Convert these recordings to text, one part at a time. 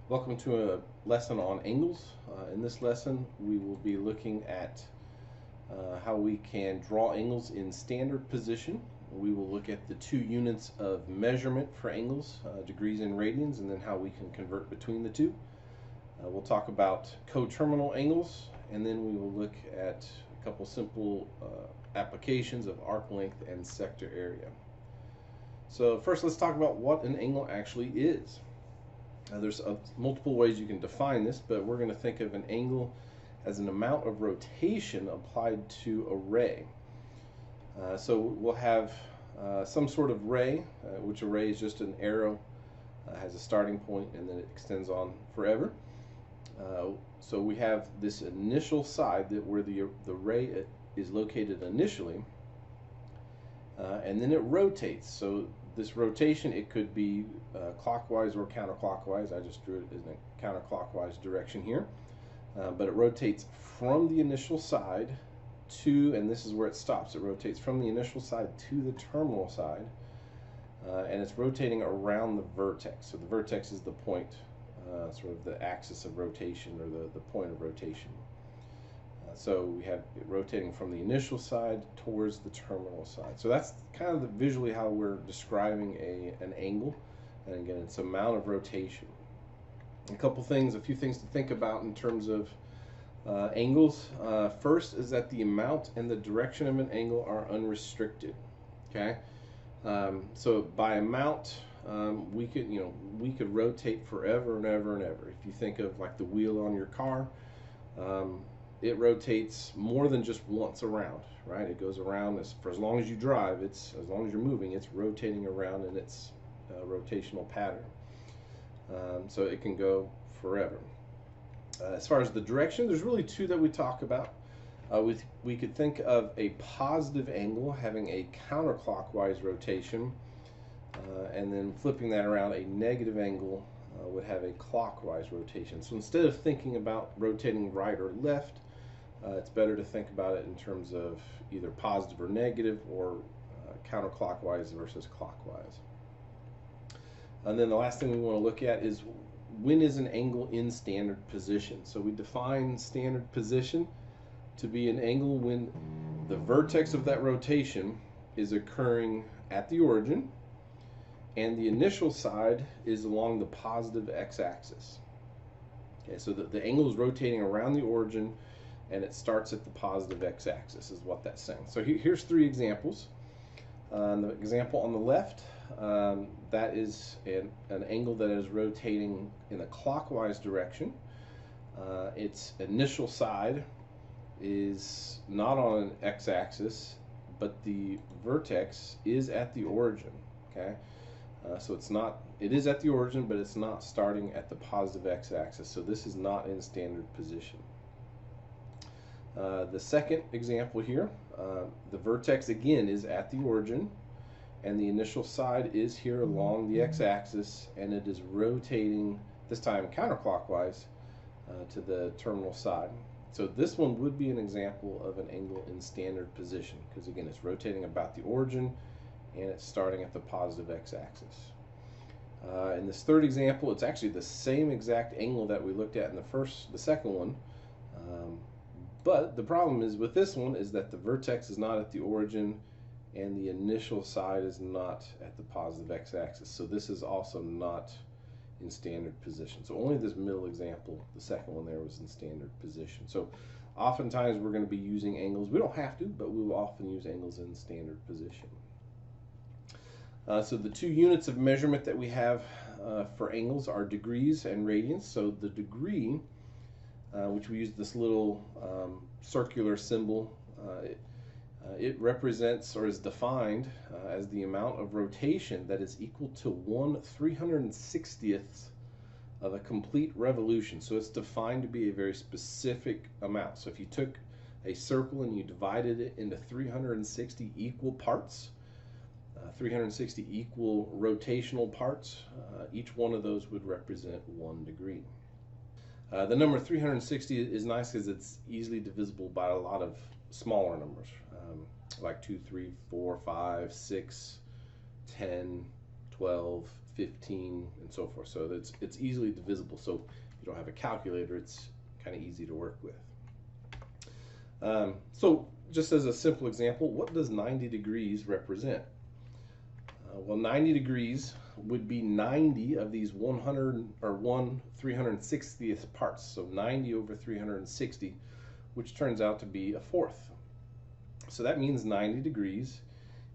Welcome to a lesson on angles. In this lesson, we will be looking at how we can draw angles in standard position. We will look at the two units of measurement for angles, degrees and radians, and then how we can convert between the two. We'll talk about coterminal angles, and then we will look at a couple simple applications of arc length and sector area. So first, let's talk about what an angle actually is. There's multiple ways you can define this, but we're going to think of an angle as an amount of rotation applied to a ray. So we'll have some sort of ray, which a ray is just an arrow, has a starting point, and then it extends on forever. So we have this initial side that where the ray is located initially, and then it rotates. So this rotation, it could be clockwise or counterclockwise. I just drew it in a counterclockwise direction here. But it rotates from the initial side to, and this is where it stops, it rotates from the initial side to the terminal side, and it's rotating around the vertex. So the vertex is the point, sort of the axis of rotation, or the point of rotation. So we have it rotating from the initial side towards the terminal side. So that's kind of visually how we're describing an angle. And again, it's amount of rotation. A few things to think about in terms of angles. First is that the amount and the direction of an angle are unrestricted. Okay, so by amount, we could rotate forever and ever and ever. If you think of like the wheel on your car, it rotates more than just once around, right? It goes around for as long as you drive. As long as you're moving, it's rotating around in its rotational pattern. So it can go forever. As far as the direction, there's really two that we talk about. We could think of a positive angle having a counterclockwise rotation, and then flipping that around, a negative angle would have a clockwise rotation. So instead of thinking about rotating right or left, it's better to think about it in terms of either positive or negative, or counterclockwise versus clockwise. And then the last thing we want to look at is, when is an angle in standard position? So we define standard position to be an angle when the vertex of that rotation is occurring at the origin, and the initial side is along the positive x-axis. Okay, so the angle is rotating around the origin, and it starts at the positive x-axis is what that's saying. So here's three examples. The example on the left, that is an angle that is rotating in a clockwise direction. Its initial side is not on an x-axis, but the vertex is at the origin. Okay, so it is at the origin, but it's not starting at the positive x-axis. So this is not in standard position. The second example here, the vertex again is at the origin, and the initial side is here along the x-axis, and it is rotating, this time counterclockwise, to the terminal side. So this one would be an example of an angle in standard position, because again, it's rotating about the origin, and it's starting at the positive x-axis. In this third example, it's actually the same exact angle that we looked at in the second one. But the problem is with this one is that the vertex is not at the origin, and the initial side is not at the positive x-axis. So this is also not in standard position. So only this middle example, the second one there, was in standard position. So oftentimes we're going to be using angles. We don't have to, but we will often use angles in standard position. So the two units of measurement that we have for angles are degrees and radians. So the degree, which we use this little circular symbol, it represents, or is defined as the amount of rotation that is equal to 1/360th of a complete revolution. So it's defined to be a very specific amount. So if you took a circle and you divided it into 360 equal parts, 360 equal rotational parts, each one of those would represent 1 degree. The number 360 is nice because it's easily divisible by a lot of smaller numbers, like 2, 3, 4, 5, 6, 10, 12, 15, and so forth. So it's easily divisible. So if you don't have a calculator, it's kind of easy to work with. So just as a simple example, what does 90 degrees represent? Well, 90 degrees would be 90 of these 100 or 1/360th parts. So 90 over 360, which turns out to be a fourth. So that means 90 degrees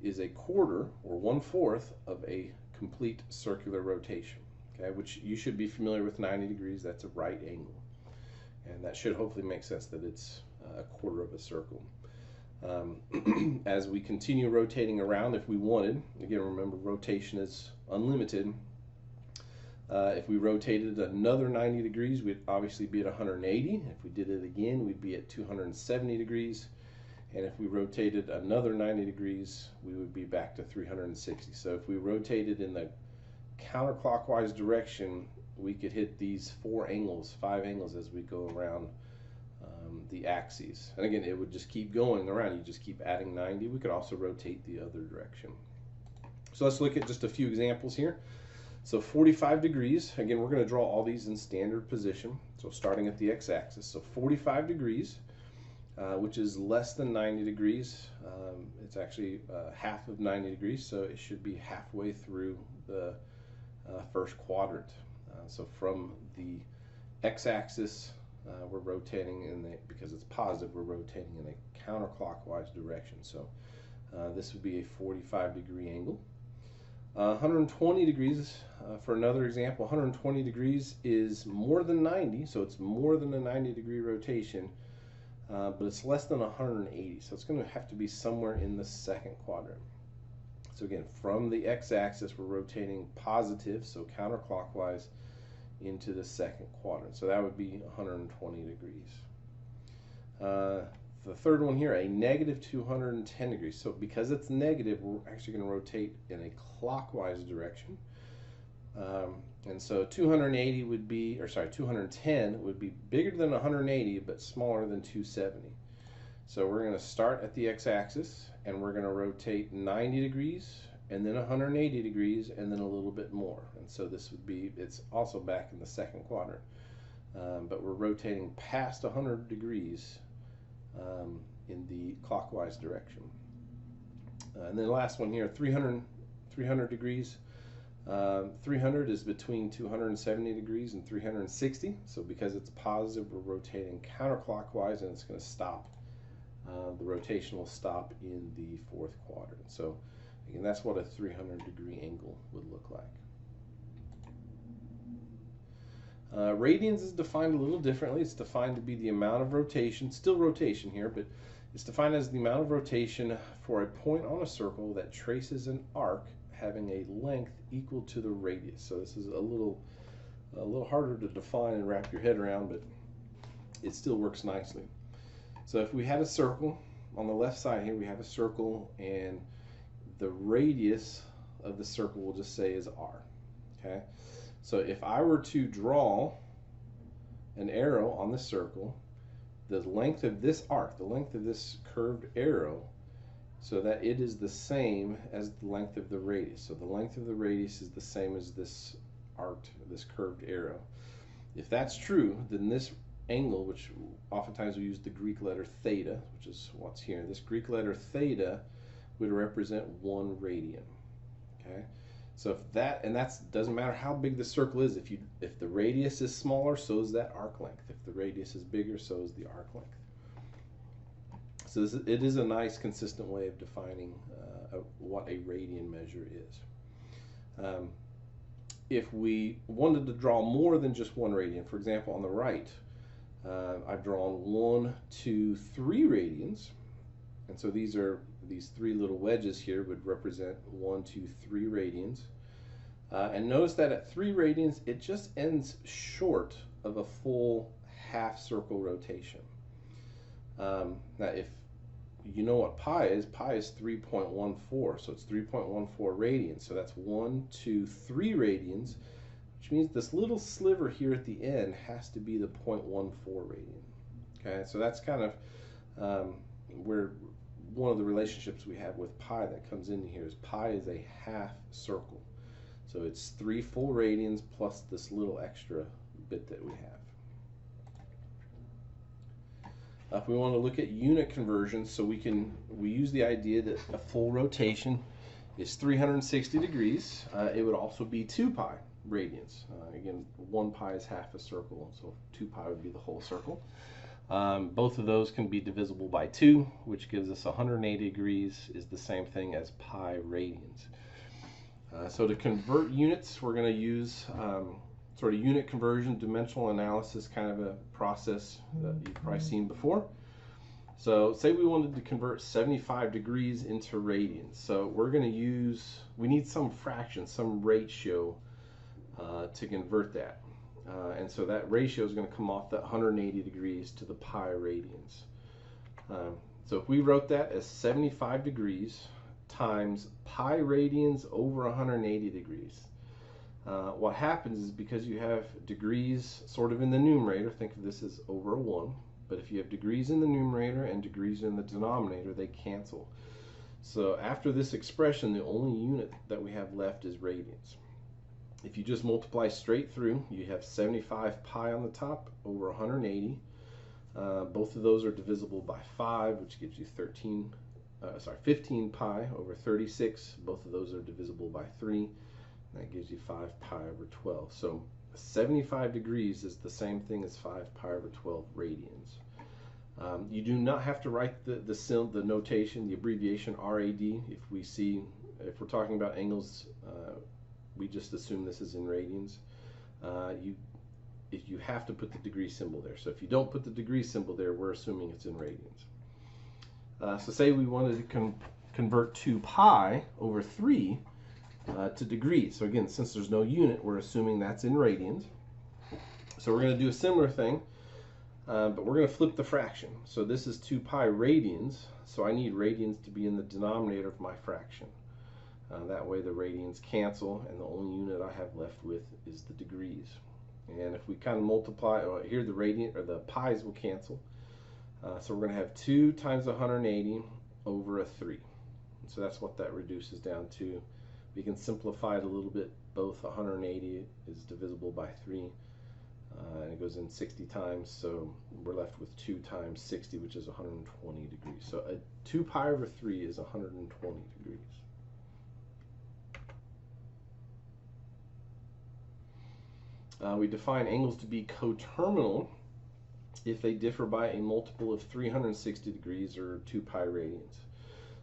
is a quarter or 1/4 of a complete circular rotation. Okay, which you should be familiar with 90 degrees. That's a right angle. And that should hopefully make sense that it's a quarter of a circle. As we continue rotating around, if we wanted, again, remember rotation is unlimited. If we rotated another 90 degrees, we'd obviously be at 180. If we did it again, we'd be at 270 degrees. And if we rotated another 90 degrees, we would be back to 360. So if we rotated in the counterclockwise direction, we could hit these 5 angles as we go around the axes. And again, it would just keep going around. You just keep adding 90. We could also rotate the other direction. So let's look at just a few examples here. So 45 degrees, again, we're going to draw all these in standard position. So starting at the x-axis. So 45 degrees, which is less than 90 degrees. It's actually half of 90 degrees, so it should be halfway through the first quadrant. So from the x-axis, we're rotating because it's positive, we're rotating in a counterclockwise direction. So this would be a 45 degree angle. 120 degrees, for another example, 120 degrees is more than 90, so it's more than a 90 degree rotation, but it's less than 180, so it's going to have to be somewhere in the second quadrant. So again, from the x-axis, we're rotating positive, so counterclockwise, into the second quadrant. So that would be 120 degrees. The third one here, a negative 210 degrees. So because it's negative, we're actually going to rotate in a clockwise direction. And so 210 would be bigger than 180, but smaller than 270. So we're going to start at the x-axis, and we're going to rotate 90 degrees, and then 180 degrees, and then a little bit more. And so this would be, it's also back in the second quadrant. But we're rotating past 100 degrees in the clockwise direction. And then the last one here, 300 degrees. 300 is between 270 degrees and 360. So because it's positive, we're rotating counterclockwise, and it's going to stop. The rotation will stop in the fourth quadrant. So again, that's what a 300 degree angle would look like. Radians is defined a little differently. It's defined to be the amount of rotation, still rotation here, but it's defined as the amount of rotation for a point on a circle that traces an arc having a length equal to the radius. So this is a little harder to define and wrap your head around, but it still works nicely. So if we had a circle, on the left side here we have a circle, and the radius of the circle we'll just say is r. Okay, so if I were to draw an arrow on the circle, the length of this arc, the length of this curved arrow, so that it is the same as the length of the radius. So the length of the radius is the same as this arc, this curved arrow. If that's true, then this angle, which oftentimes we use the Greek letter theta, which is what's here, this Greek letter theta would represent 1 radian. Okay, so if that, and that's, doesn't matter how big the circle is, if the radius is smaller, so is that arc length. If the radius is bigger, so is the arc length. So it is a nice consistent way of defining what a radian measure is. If we wanted to draw more than just 1 radian, for example, on the right, I've drawn 1, 2, 3 radians, and so these 3 little wedges here would represent 1, 2, 3 radians. And notice that at 3 radians, it just ends short of a full half circle rotation. Now, if you know what pi is 3.14, so it's 3.14 radians. So that's 1, 2, 3 radians, which means this little sliver here at the end has to be the 0.14 radian. Okay, so that's kind of where one of the relationships we have with pi that comes into here is pi is a half circle. So it's 3 full radians plus this little extra bit that we have. If we want to look at unit conversions, so we use the idea that a full rotation is 360 degrees. It would also be 2 pi radians. Again, 1 pi is half a circle, so 2 pi would be the whole circle. Both of those can be divisible by 2, which gives us 180 degrees is the same thing as pi radians. So to convert units, we're going to use sort of unit conversion, dimensional analysis, kind of a process that you've probably seen before. So say we wanted to convert 75 degrees into radians. So we're going to we need some fraction, some ratio to convert that. And so that ratio is going to come off that 180 degrees to the pi radians. So if we wrote that as 75 degrees times pi radians over 180 degrees, what happens is, because you have degrees sort of in the numerator, think of this as over a 1, but if you have degrees in the numerator and degrees in the denominator, they cancel. So after this expression, the only unit that we have left is radians. If you just multiply straight through, you have 75 pi on the top over 180. Both of those are divisible by 5, which gives you 15 pi over 36. Both of those are divisible by 3. That gives you 5 pi over 12. So 75 degrees is the same thing as 5 pi over 12 radians. You do not have to write the notation, the abbreviation RAD. If we're talking about angles, we just assume this is in radians. You have to put the degree symbol there. So if you don't put the degree symbol there, we're assuming it's in radians. So say we wanted to convert 2 pi over 3 to degrees. So again, since there's no unit, we're assuming that's in radians. So we're going to do a similar thing, but we're going to flip the fraction. So this is 2 pi radians, so I need radians to be in the denominator of my fraction. That way the radians cancel, and the only unit I have left with is the degrees. And if we kind of multiply, here the radian or the pi's will cancel. So we're going to have 2 times 180 over a 3. So that's what that reduces down to. We can simplify it a little bit. Both 180 is divisible by 3, and it goes in 60 times, so we're left with 2 times 60, which is 120 degrees. So 2 pi over 3 is 120 degrees. We define angles to be coterminal if they differ by a multiple of 360 degrees or 2 pi radians.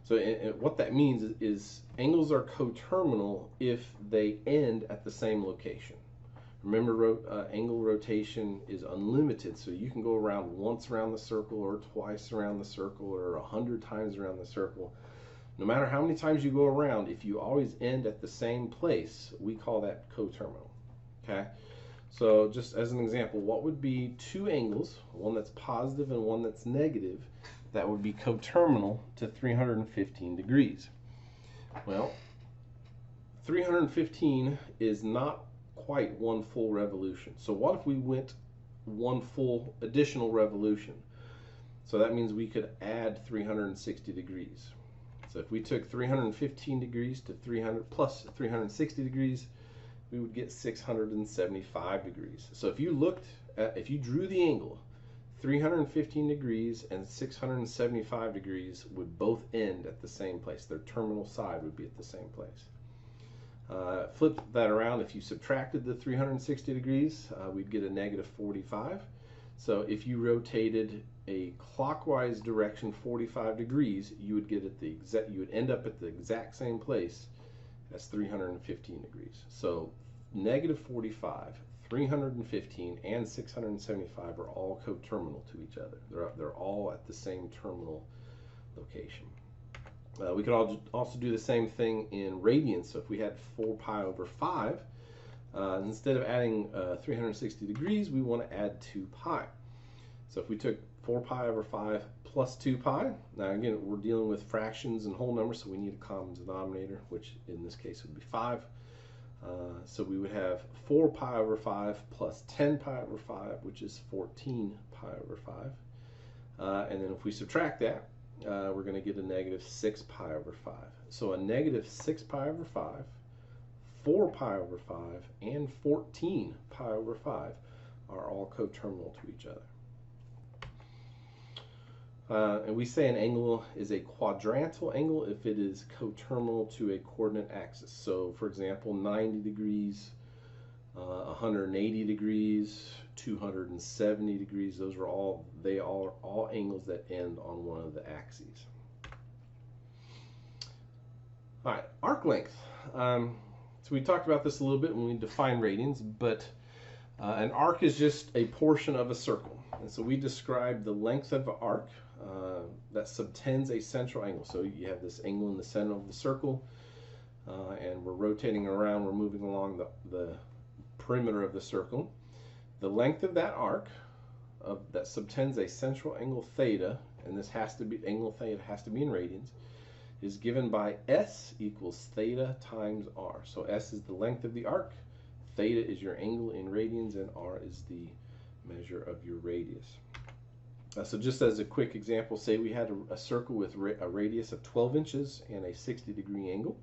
So what that means is angles are coterminal if they end at the same location. Remember, angle rotation is unlimited, so you can go around once around the circle or twice around the circle or 100 times around the circle. No matter how many times you go around, if you always end at the same place, we call that coterminal. Okay? So just as an example, what would be 2 angles, one that's positive and one that's negative, that would be coterminal to 315 degrees? Well, 315 is not quite 1 full revolution. So what if we went 1 full additional revolution? So that means we could add 360 degrees. So if we took 315 degrees to 300 plus 360 degrees, we would get 675 degrees. So if you drew the angle, 315 degrees and 675 degrees would both end at the same place. Their terminal side would be at the same place. Flip that around, if you subtracted the 360 degrees, we'd get a negative 45. So if you rotated a clockwise direction 45 degrees, you would end up at the exact same place as 315 degrees. So negative 45, 315, and 675 are all coterminal to each other. They're all at the same terminal location. We could also do the same thing in radians. So if we had 4 pi over 5, instead of adding 360 degrees, we want to add 2 pi. So if we took 4 pi over 5 plus 2 pi, now again, we're dealing with fractions and whole numbers, so we need a common denominator, which in this case would be 5. So we would have 4 pi over 5 plus 10 pi over 5, which is 14 pi over 5. And then if we subtract that, we're going to get a negative 6 pi over 5. So a negative 6 pi over 5, 4 pi over 5, and 14 pi over 5 are all coterminal to each other. And we say an angle is a quadrantal angle if it is coterminal to a coordinate axis. So, for example, 90 degrees, 180 degrees, 270 degrees, those are all angles that end on one of the axes. All right, arc length. So we talked about this a little bit when we define radians, but an arc is just a portion of a circle. And so we describe the length of an arc that subtends a central angle. So you have this angle in the center of the circle, and we're rotating around, we're moving along the perimeter of the circle. The length of that arc that subtends a central angle theta, and this has to be, angle theta has to be in radians, is given by S equals theta times R. So S is the length of the arc, theta is your angle in radians, and R is the measure of your radius. So just as a quick example, say we had a circle with a radius of 12 inches and a 60-degree angle.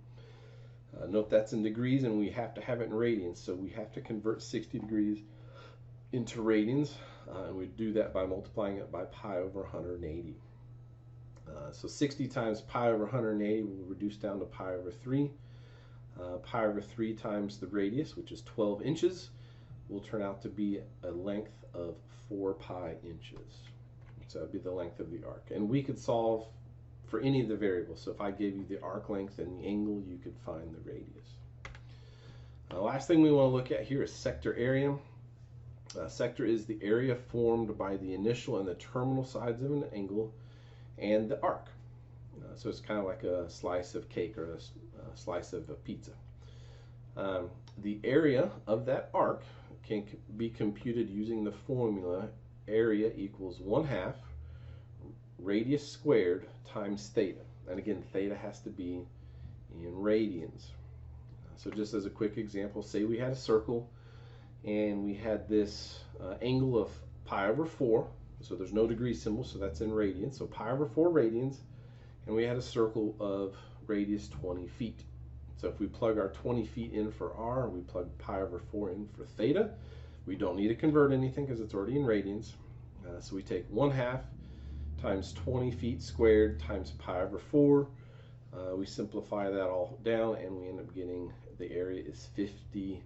Note that's in degrees, and we have to have it in radians, so we have to convert 60 degrees into radians, and we do that by multiplying it by pi over 180. So 60 times pi over 180 will reduce down to pi over 3. Pi over 3 times the radius, which is 12 inches, will turn out to be a length of 4 pi inches. So that would be the length of the arc. And we could solve for any of the variables. So if I gave you the arc length and the angle, you could find the radius. The last thing we want to look at here is sector area. Sector is the area formed by the initial and the terminal sides of an angle and the arc. So it's kind of like a slice of cake or a slice of a pizza. The area of that arc can be computed using the formula area equals 1/2 radius squared times theta. And again, theta has to be in radians. So just as a quick example, say we had a circle and we had this angle of pi over 4. So there's no degree symbol, so that's in radians. So pi over 4 radians, and we had a circle of radius 20 feet. So if we plug our 20 feet in for R, and we plug pi over 4 in for theta, we don't need to convert anything because it's already in radians. So we take 1/2 times 20 feet squared times pi over 4. We simplify that all down, and we end up getting the area is 50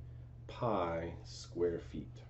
pi square feet.